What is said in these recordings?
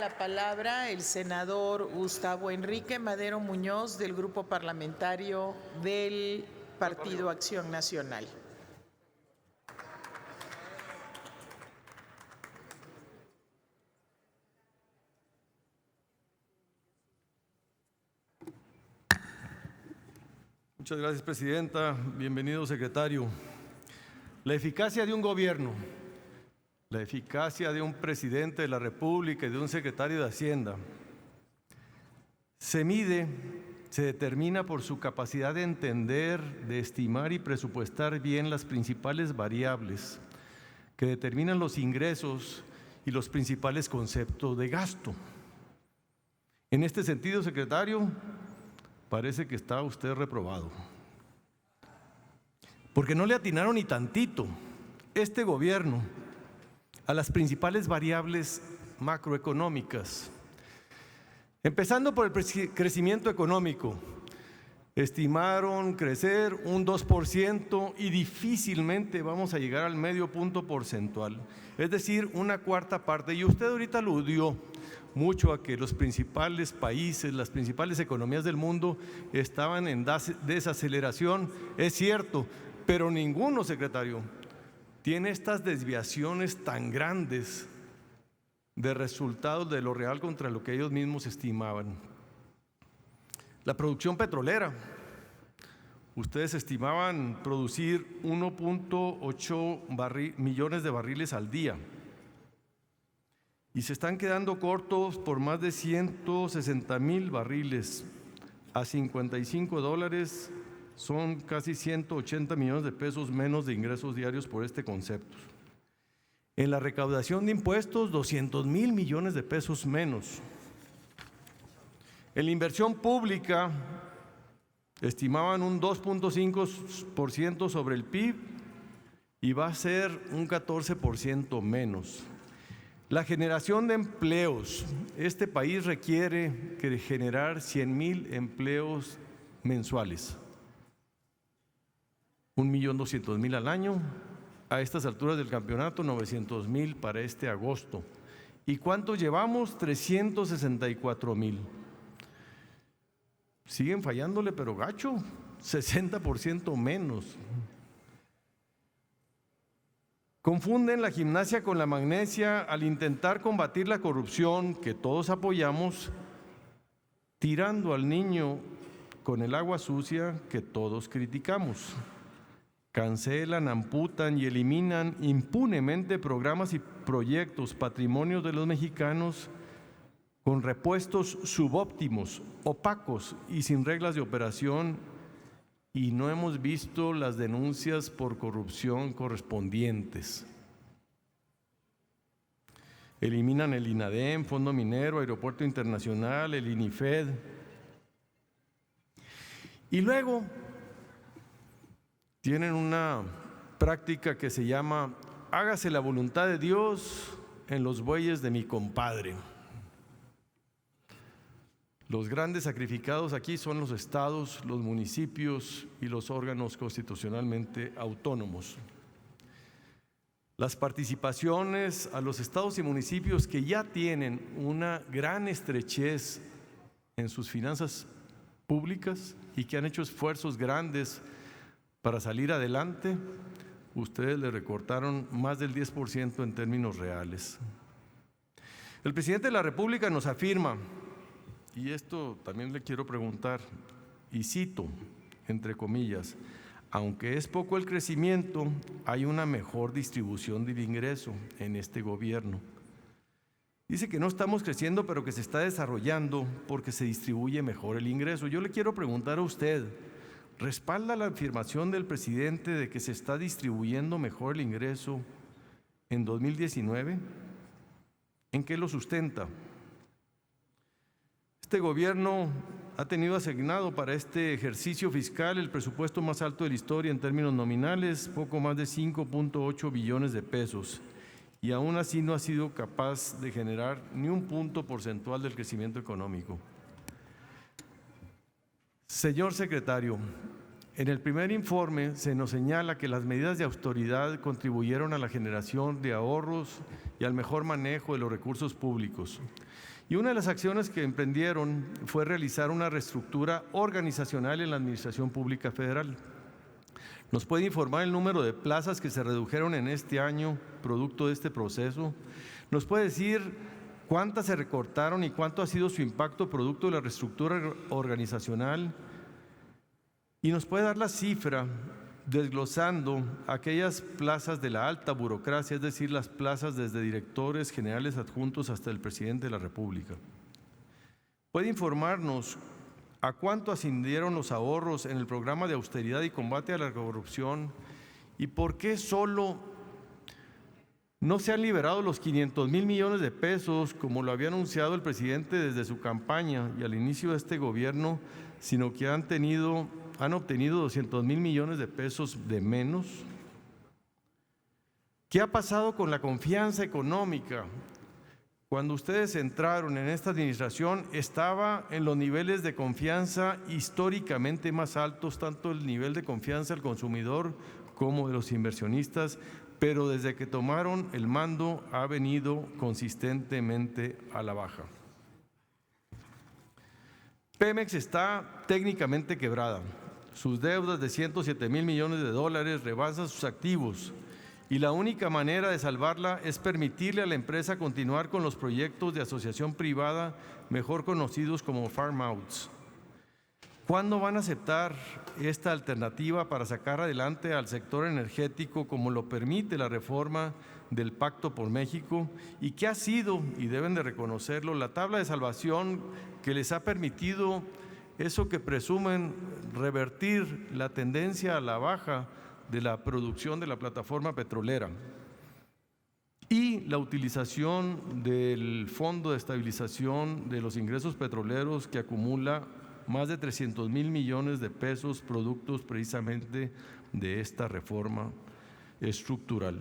la palabra el senador Gustavo Enrique Madero Muñoz del Grupo Parlamentario del Partido Acción Nacional. Muchas gracias, presidenta. Bienvenido, secretario. La eficacia de un gobierno, la eficacia de un presidente de la República y de un secretario de Hacienda se determina por su capacidad de entender, de estimar y presupuestar bien las principales variables que determinan los ingresos y los principales conceptos de gasto. En este sentido, secretario, parece que está usted reprobado, porque no le atinaron ni tantito este gobierno a las principales variables macroeconómicas. Empezando por el crecimiento económico, estimaron crecer un 2% y difícilmente vamos a llegar al medio punto porcentual, es decir, una cuarta parte. Y usted ahorita aludió mucho a que los principales países, las principales economías del mundo estaban en desaceleración. Es cierto, pero ninguno, secretario, tiene estas desviaciones tan grandes de resultados de lo real contra lo que ellos mismos estimaban. La producción petrolera, ustedes estimaban producir 1.8 millones de barriles al día y se están quedando cortos por más de 160,000 barriles. A $55 son casi 180 millones de pesos menos de ingresos diarios por este concepto. En la recaudación de impuestos, 200,000 millones de pesos menos. En la inversión pública, estimaban un 2.5% sobre el PIB y va a ser un 14% menos. La generación de empleos, este país requiere generar 100,000 empleos mensuales. 1.200.000 al año. A estas alturas del campeonato, 900,000 para este agosto. ¿Y cuántos llevamos? 364,000. Siguen fallándole, pero gacho, 60% menos. Confunden la gimnasia con la magnesia al intentar combatir la corrupción que todos apoyamos, tirando al niño con el agua sucia que todos criticamos. Cancelan, amputan y eliminan impunemente programas y proyectos, patrimonios de los mexicanos con repuestos subóptimos, opacos y sin reglas de operación, y no hemos visto las denuncias por corrupción correspondientes. Eliminan el INADEM, Fondo Minero, Aeropuerto Internacional, el INIFED. Y luego tienen una práctica que se llama hágase la voluntad de Dios en los bueyes de mi compadre. Los grandes sacrificados aquí son los estados, los municipios y los órganos constitucionalmente autónomos. Las participaciones a los estados y municipios que ya tienen una gran estrechez en sus finanzas públicas y que han hecho esfuerzos grandes para salir adelante, ustedes le recortaron más del 10% en términos reales. El presidente de la República nos afirma, y esto también le quiero preguntar, y cito, entre comillas, aunque es poco el crecimiento, hay una mejor distribución del ingreso en este gobierno. Dice que no estamos creciendo, pero que se está desarrollando porque se distribuye mejor el ingreso. Yo le quiero preguntar a usted, ¿respalda la afirmación del presidente de que se está distribuyendo mejor el ingreso en 2019? ¿En qué lo sustenta? Este gobierno ha tenido asignado para este ejercicio fiscal el presupuesto más alto de la historia en términos nominales, poco más de 5.8 billones de pesos, y aún así no ha sido capaz de generar ni un punto porcentual del crecimiento económico. Señor secretario, En el primer informe se nos señala que las medidas de austeridad contribuyeron a la generación de ahorros y al mejor manejo de los recursos públicos. Y una de las acciones que emprendieron fue realizar una reestructura organizacional en la Administración Pública Federal. ¿Nos puede informar el número de plazas que se redujeron en este año producto de este proceso? ¿Nos puede decir cuántas se recortaron y cuánto ha sido su impacto producto de la reestructura organizacional? Y nos puede dar la cifra desglosando aquellas plazas de la alta burocracia, es decir, las plazas desde directores generales adjuntos hasta el presidente de la República. Puede informarnos a cuánto ascendieron los ahorros en el programa de austeridad y combate a la corrupción y por qué solo no se han liberado los 500,000 millones de pesos como lo había anunciado el presidente desde su campaña y al inicio de este gobierno, sino que han obtenido 200,000 millones de pesos de menos. ¿Qué ha pasado con la confianza económica? Cuando ustedes entraron en esta administración estaba en los niveles de confianza históricamente más altos, tanto el nivel de confianza del consumidor como de los inversionistas, pero desde que tomaron el mando ha venido consistentemente a la baja. Pemex está técnicamente quebrada. Sus deudas de 107,000 millones de dólares rebasan sus activos y la única manera de salvarla es permitirle a la empresa continuar con los proyectos de asociación privada, mejor conocidos como farm outs. ¿Cuándo van a aceptar esta alternativa para sacar adelante al sector energético como lo permite la reforma del Pacto por México? ¿Y qué ha sido, y deben de reconocerlo, la tabla de salvación que les ha permitido eso que presumen revertir la tendencia a la baja de la producción de la plataforma petrolera y la utilización del Fondo de Estabilización de los Ingresos Petroleros que acumula más de 300,000 millones de pesos productos precisamente de esta reforma estructural?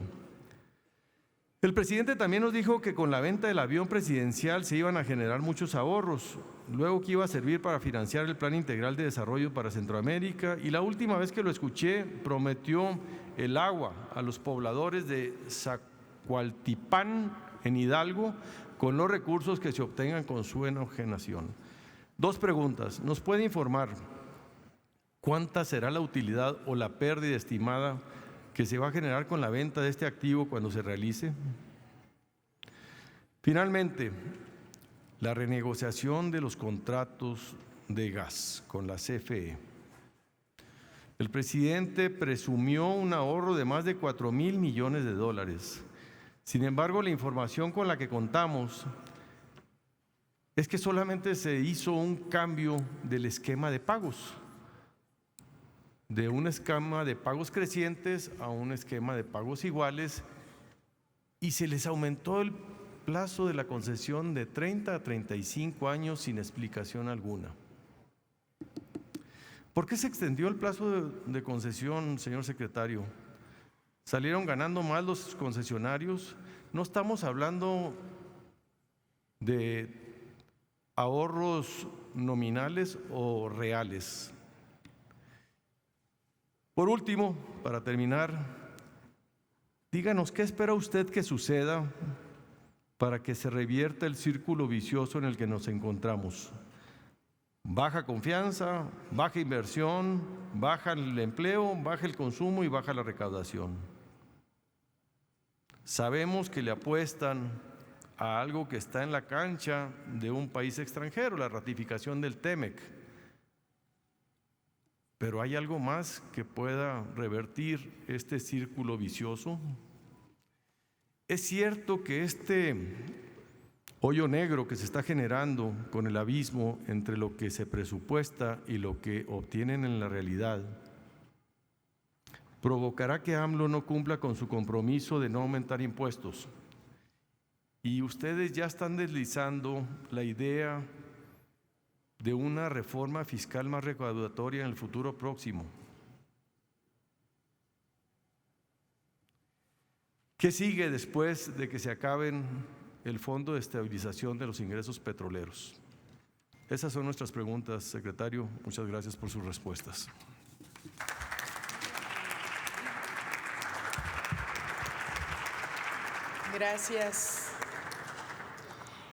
El presidente también nos dijo que con la venta del avión presidencial se iban a generar muchos ahorros, luego que iba a servir para financiar el Plan Integral de Desarrollo para Centroamérica y la última vez que lo escuché prometió el agua a los pobladores de Zacualtipán en Hidalgo con los recursos que se obtengan con su enajenación. Dos preguntas. ¿Nos puede informar cuánta será la utilidad o la pérdida estimada que se va a generar con la venta de este activo cuando se realice? Finalmente, la renegociación de los contratos de gas con la CFE. El presidente presumió un ahorro de más de 4,000 millones de dólares. Sin embargo, la información con la que contamos es que solamente se hizo un cambio del esquema de pagos, de un esquema de pagos crecientes a un esquema de pagos iguales, y se les aumentó el plazo de la concesión de 30 a 35 años sin explicación alguna. ¿Por qué se extendió el plazo de concesión, señor secretario? ¿Salieron ganando más los concesionarios? No estamos hablando de ahorros nominales o reales. Por último, para terminar, díganos qué espera usted que suceda para que se revierta el círculo vicioso en el que nos encontramos. Baja confianza, baja inversión, baja el empleo, baja el consumo y baja la recaudación. Sabemos que le apuestan a algo que está en la cancha de un país extranjero, la ratificación del TEMEC. Pero ¿hay algo más que pueda revertir este círculo vicioso? Es cierto que este hoyo negro que se está generando con el abismo entre lo que se presupuesta y lo que obtienen en la realidad provocará que AMLO no cumpla con su compromiso de no aumentar impuestos. Y ustedes ya están deslizando la idea de una reforma fiscal más recaudatoria en el futuro próximo. ¿Qué sigue después de que se acaben el Fondo de Estabilización de los Ingresos Petroleros? Esas son nuestras preguntas, secretario. Muchas gracias por sus respuestas. Gracias.